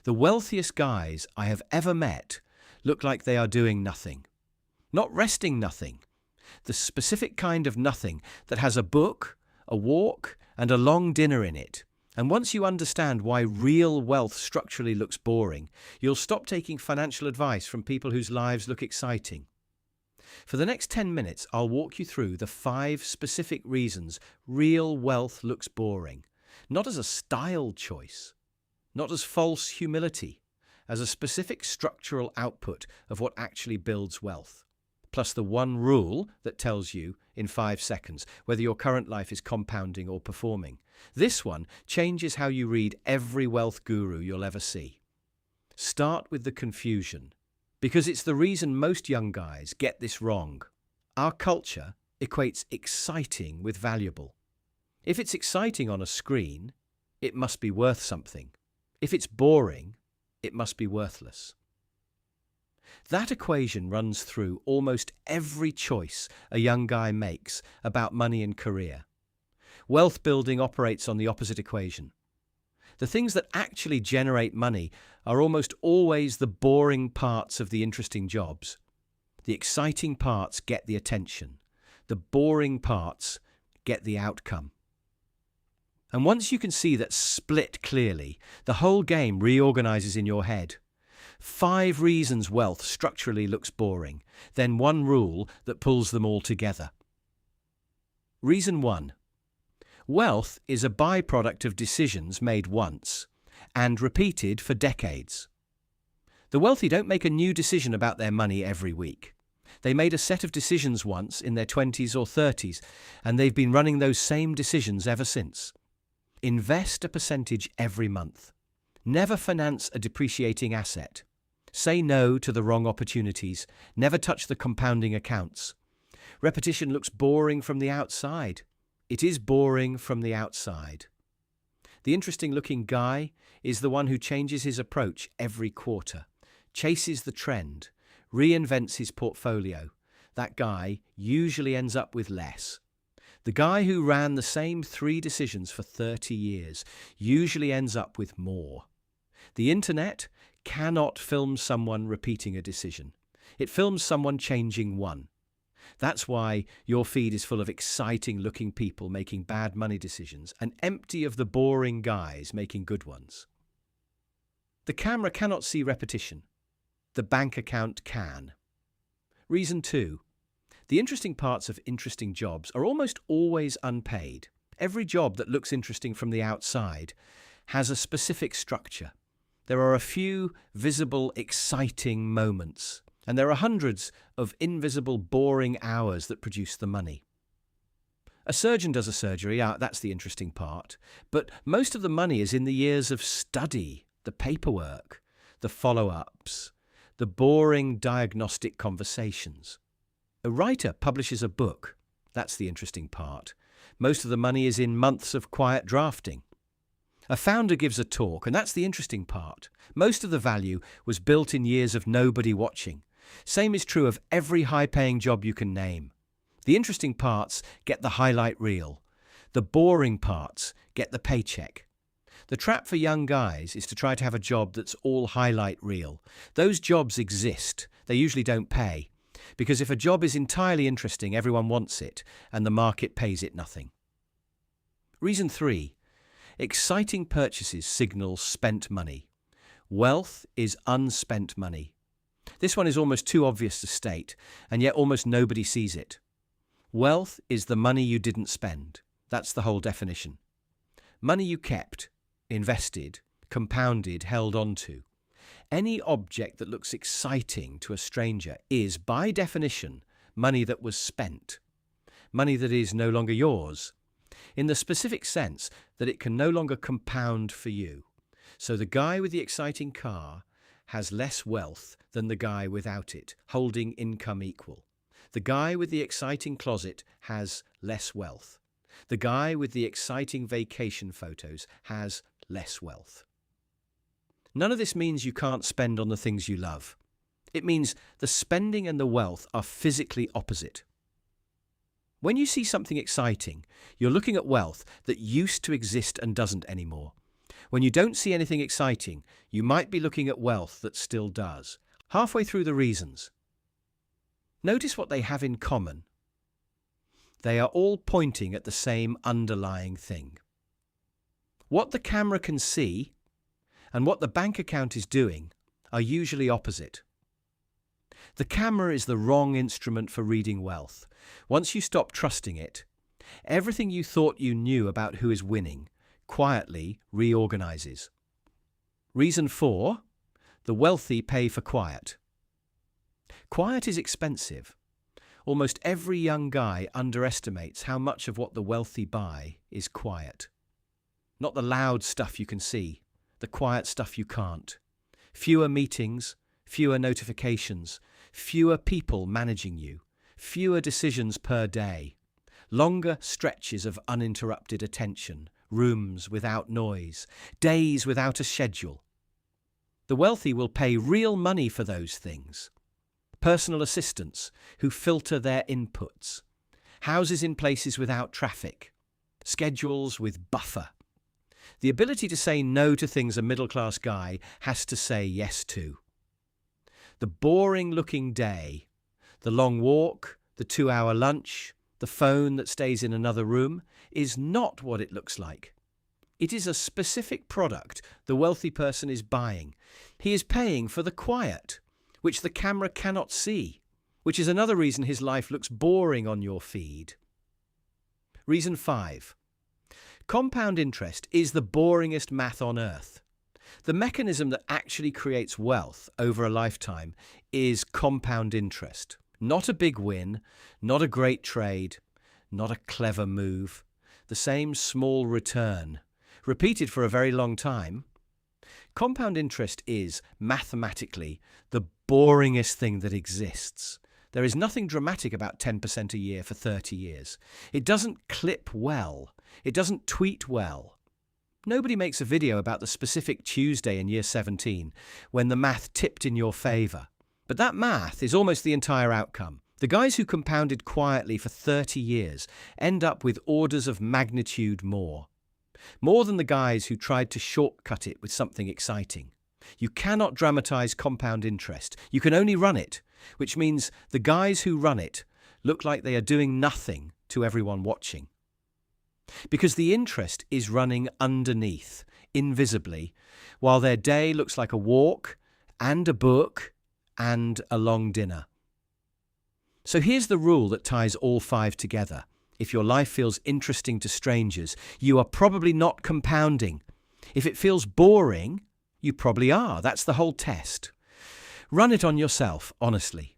The wealthiest guys I have ever met look like they are doing nothing. Not resting nothing. The specific kind of nothing that has a book, a walk, and a long dinner in it. And once you understand why real wealth structurally looks boring, you'll stop taking financial advice from people whose lives look exciting. For the next 10 minutes, I'll walk you through the 5 specific reasons real wealth looks boring. Not as a style choice, not as false humility, as a specific structural output of what actually builds wealth. Plus the one rule that tells you in 5 seconds whether your current life is compounding or performing. This one changes how you read every wealth guru you'll ever see. Start with the confusion, because it's the reason most young guys get this wrong. Our culture equates exciting with valuable. If it's exciting on a screen, it must be worth something. If it's boring, it must be worthless. That equation runs through almost every choice a young guy makes about money and career. Wealth building operates on the opposite equation. The things that actually generate money are almost always the boring parts of the interesting jobs. The exciting parts get the attention. The boring parts get the outcome. And once you can see that split clearly, the whole game reorganizes in your head. 5 reasons wealth structurally looks boring, then one rule that pulls them all together. Reason 1. Wealth is a byproduct of decisions made once and repeated for decades. The wealthy don't make a new decision about their money every week. They made a set of decisions once in their 20s or 30s, and they've been running those same decisions ever since. Invest a percentage every month. Never finance a depreciating asset. Say no to the wrong opportunities. Never touch the compounding accounts. Repetition looks boring from the outside. It is boring from the outside. The interesting-looking guy is the one who changes his approach every quarter, chases the trend, reinvents his portfolio. That guy usually ends up with less. The guy who ran the same 3 decisions for 30 years usually ends up with more. The internet cannot film someone repeating a decision. It films someone changing one. That's why your feed is full of exciting-looking people making bad money decisions and empty of the boring guys making good ones. The camera cannot see repetition. The bank account can. Reason 2. The interesting parts of interesting jobs are almost always unpaid. Every job that looks interesting from the outside has a specific structure. There are a few visible, exciting moments, and there are hundreds of invisible, boring hours that produce the money. A surgeon does a surgery, that's the interesting part, but most of the money is in the years of study, the paperwork, the follow-ups, the boring diagnostic conversations. A writer publishes a book. That's the interesting part. Most of the money is in months of quiet drafting. A founder gives a talk, and that's the interesting part. Most of the value was built in years of nobody watching. Same is true of every high-paying job you can name. The interesting parts get the highlight reel. The boring parts get the paycheck. The trap for young guys is to try to have a job that's all highlight reel. Those jobs exist. They usually don't pay. Because if a job is entirely interesting, everyone wants it, and the market pays it nothing. Reason 3. Exciting purchases signal spent money. Wealth is unspent money. This one is almost too obvious to state, and yet almost nobody sees it. Wealth is the money you didn't spend. That's the whole definition. Money you kept, invested, compounded, held onto. Any object that looks exciting to a stranger is, by definition, money that was spent. Money that is no longer yours, in the specific sense that it can no longer compound for you. So the guy with the exciting car has less wealth than the guy without it, holding income equal. The guy with the exciting closet has less wealth. The guy with the exciting vacation photos has less wealth. None of this means you can't spend on the things you love. It means the spending and the wealth are physically opposite. When you see something exciting, you're looking at wealth that used to exist and doesn't anymore. When you don't see anything exciting, you might be looking at wealth that still does. Halfway through the reasons, notice what they have in common. They are all pointing at the same underlying thing. What the camera can see and what the bank account is doing are usually opposite. The camera is the wrong instrument for reading wealth. Once you stop trusting it, everything you thought you knew about who is winning quietly reorganizes. Reason 4, the wealthy pay for quiet. Quiet is expensive. Almost every young guy underestimates how much of what the wealthy buy is quiet. Not the loud stuff you can see, the quiet stuff you can't. Fewer meetings, fewer notifications, fewer people managing you, fewer decisions per day, longer stretches of uninterrupted attention, rooms without noise, days without a schedule. The wealthy will pay real money for those things. Personal assistants who filter their inputs, houses in places without traffic, schedules with buffer. The ability to say no to things a middle-class guy has to say yes to. The boring-looking day, the long walk, the 2-hour lunch, the phone that stays in another room, is not what it looks like. It is a specific product the wealthy person is buying. He is paying for the quiet, which the camera cannot see, which is another reason his life looks boring on your feed. Reason 5. Compound interest is the boringest math on earth. The mechanism that actually creates wealth over a lifetime is compound interest. Not a big win, not a great trade, not a clever move. The same small return, repeated for a very long time. Compound interest is, mathematically, the boringest thing that exists. There is nothing dramatic about 10% a year for 30 years. It doesn't clip well. It doesn't tweet well. Nobody makes a video about the specific Tuesday in year 17 when the math tipped in your favor. But that math is almost the entire outcome. The guys who compounded quietly for 30 years end up with orders of magnitude more. More than the guys who tried to shortcut it with something exciting. You cannot dramatize compound interest. You can only run it, which means the guys who run it look like they are doing nothing to everyone watching. Because the interest is running underneath, invisibly, while their day looks like a walk and a book and a long dinner. So here's the rule that ties all 5 together. If your life feels interesting to strangers, you are probably not compounding. If it feels boring, you probably are. That's the whole test. Run it on yourself, honestly.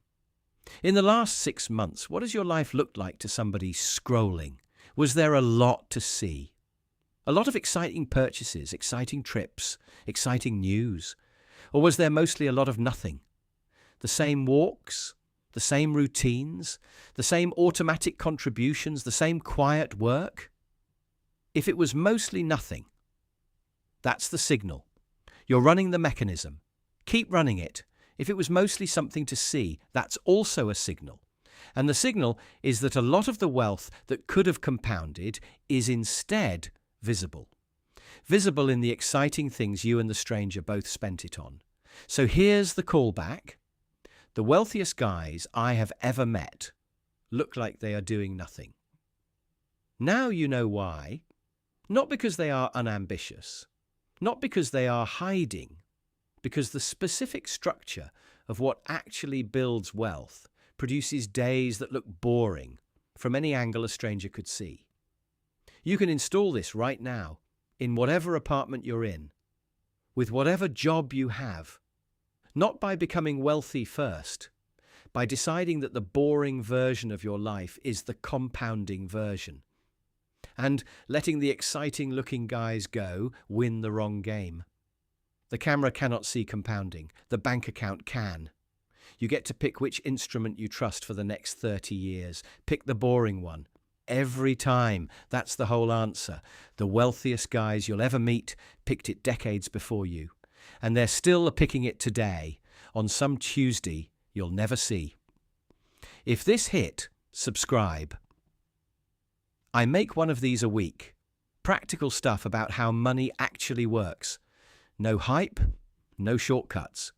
In the last 6 months, what has your life looked like to somebody scrolling? Was there a lot to see? A lot of exciting purchases, exciting trips, exciting news? Or was there mostly a lot of nothing? The same walks, the same routines, the same automatic contributions, the same quiet work? If it was mostly nothing, that's the signal. You're running the mechanism. Keep running it. If it was mostly something to see, that's also a signal. And the signal is that a lot of the wealth that could have compounded is instead visible. Visible in the exciting things you and the stranger both spent it on. So here's the callback. The wealthiest guys I have ever met look like they are doing nothing. Now you know why. Not because they are unambitious. Not because they are hiding. Because the specific structure of what actually builds wealth produces days that look boring from any angle a stranger could see. You can install this right now in whatever apartment you're in, with whatever job you have, not by becoming wealthy first, by deciding that the boring version of your life is the compounding version, and letting the exciting-looking guys go win the wrong game. The camera cannot see compounding. The bank account can. You get to pick which instrument you trust for the next 30 years. Pick the boring one. Every time. That's the whole answer. The wealthiest guys you'll ever meet picked it decades before you. And they're still picking it today, on some Tuesday you'll never see. If this hit, subscribe. I make one of these a week. Practical stuff about how money actually works. No hype, no shortcuts.